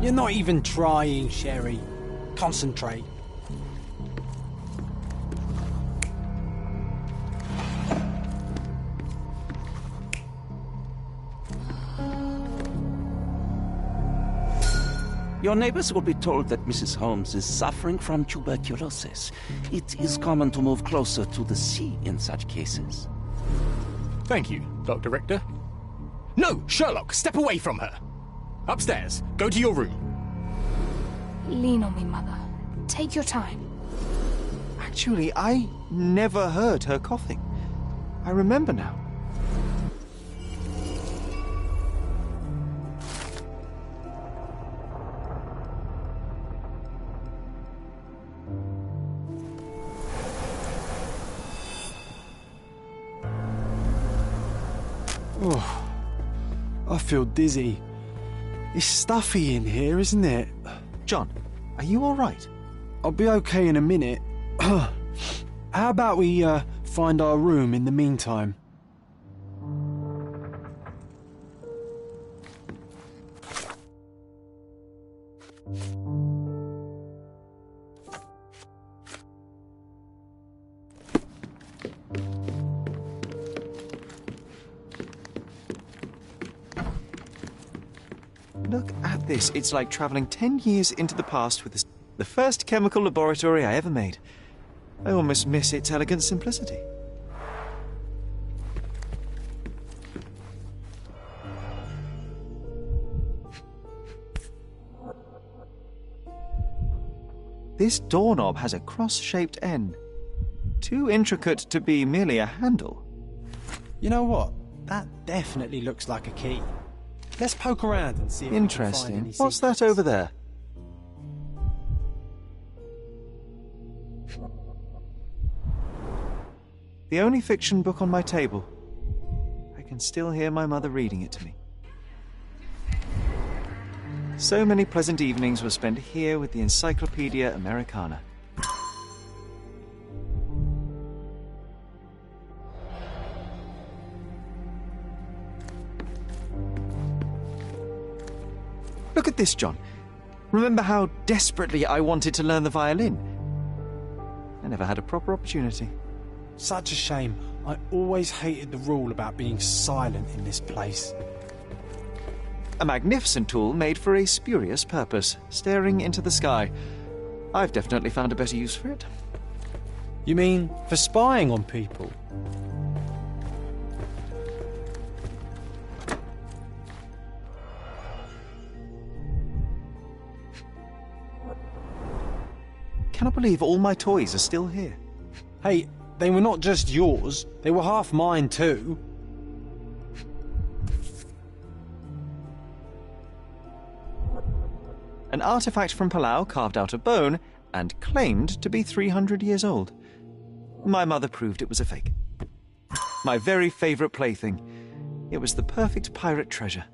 You're not even trying, Sherry. Concentrate. Your neighbors will be told that Mrs. Holmes is suffering from tuberculosis. It is common to move closer to the sea in such cases. Thank you, Dr. Richter. No, Sherlock, step away from her. Upstairs. Go to your room. Lean on me, Mother. Take your time. Actually, I never heard her coughing. I remember now. Oh, I feel dizzy. It's stuffy in here, isn't it? John, are you all right? I'll be okay in a minute. How about we find our room in the meantime? Look at this. It's like travelling 10 years into the past with the first chemical laboratory I ever made. I almost miss its elegant simplicity. This doorknob has a cross-shaped end. Too intricate to be merely a handle. You know what? That definitely looks like a key. Let's poke around and see if we can find Interesting. any What's that secrets. over there? The only fiction book on my table. I can still hear my mother reading it to me. So many pleasant evenings were spent here with the Encyclopedia Americana. Look at this, John. Remember how desperately I wanted to learn the violin? I never had a proper opportunity. Such a shame. I always hated the rule about being silent in this place. A magnificent tool made for a spurious purpose, staring into the sky. I've definitely found a better use for it. You mean for spying on people? Cannot believe all my toys are still here. Hey, they were not just yours, they were half mine too. An artifact from Palau carved out of bone and claimed to be 300 years old. My mother proved it was a fake. My very favourite plaything. It was the perfect pirate treasure.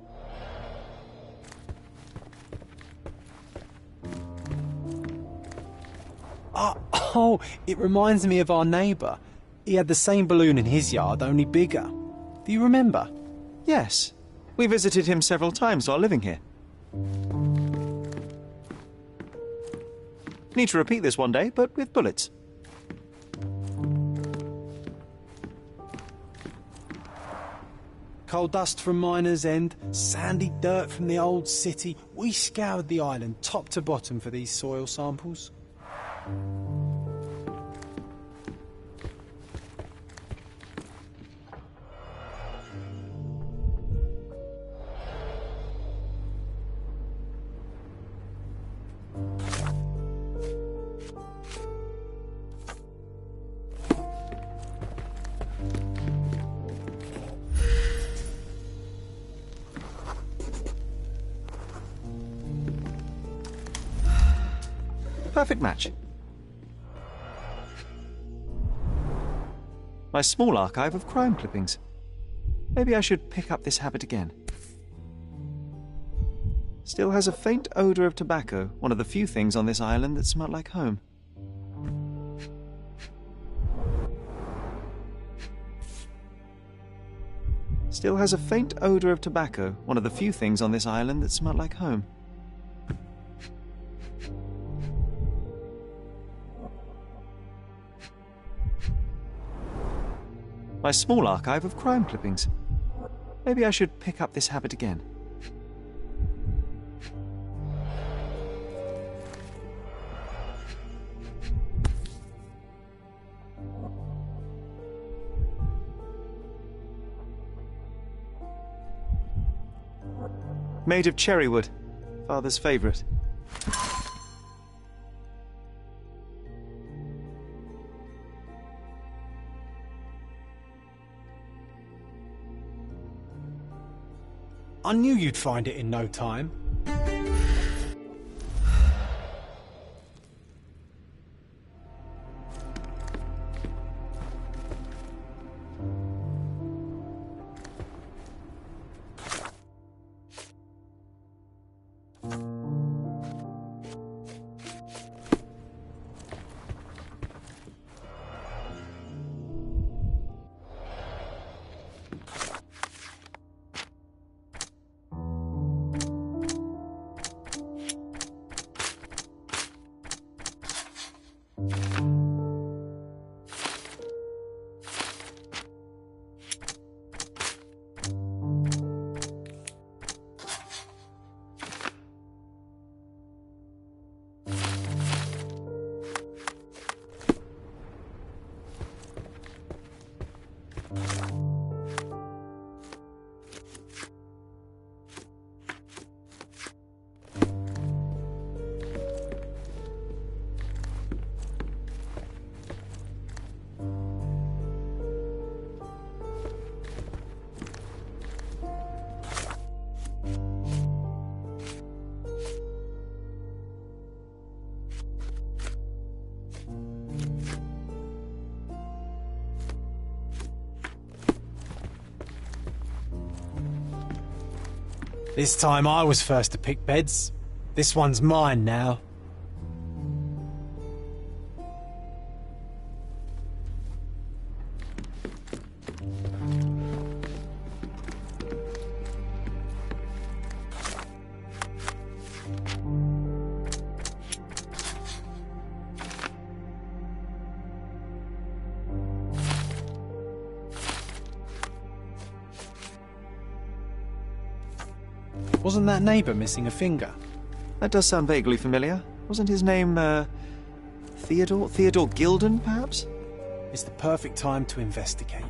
Oh, it reminds me of our neighbour. He had the same balloon in his yard, only bigger. Do you remember? Yes. We visited him several times while living here. Need to repeat this one day, but with bullets. Coal dust from Miner's End, sandy dirt from the old city. We scoured the island top to bottom for these soil samples. Perfect match. My small archive of crime clippings. Maybe I should pick up this habit again. Still has a faint odour of tobacco, one of the few things on this island that smell like home. Still has a faint odour of tobacco, one of the few things on this island that smell like home. My small archive of crime clippings. Maybe I should pick up this habit again. Made of cherry wood, Father's favourite. I knew you'd find it in no time. This time I was first to pick beds. This one's mine now. Wasn't that neighbour missing a finger? That does sound vaguely familiar. Wasn't his name, Theodore? Theodore Gilden, perhaps? It's the perfect time to investigate.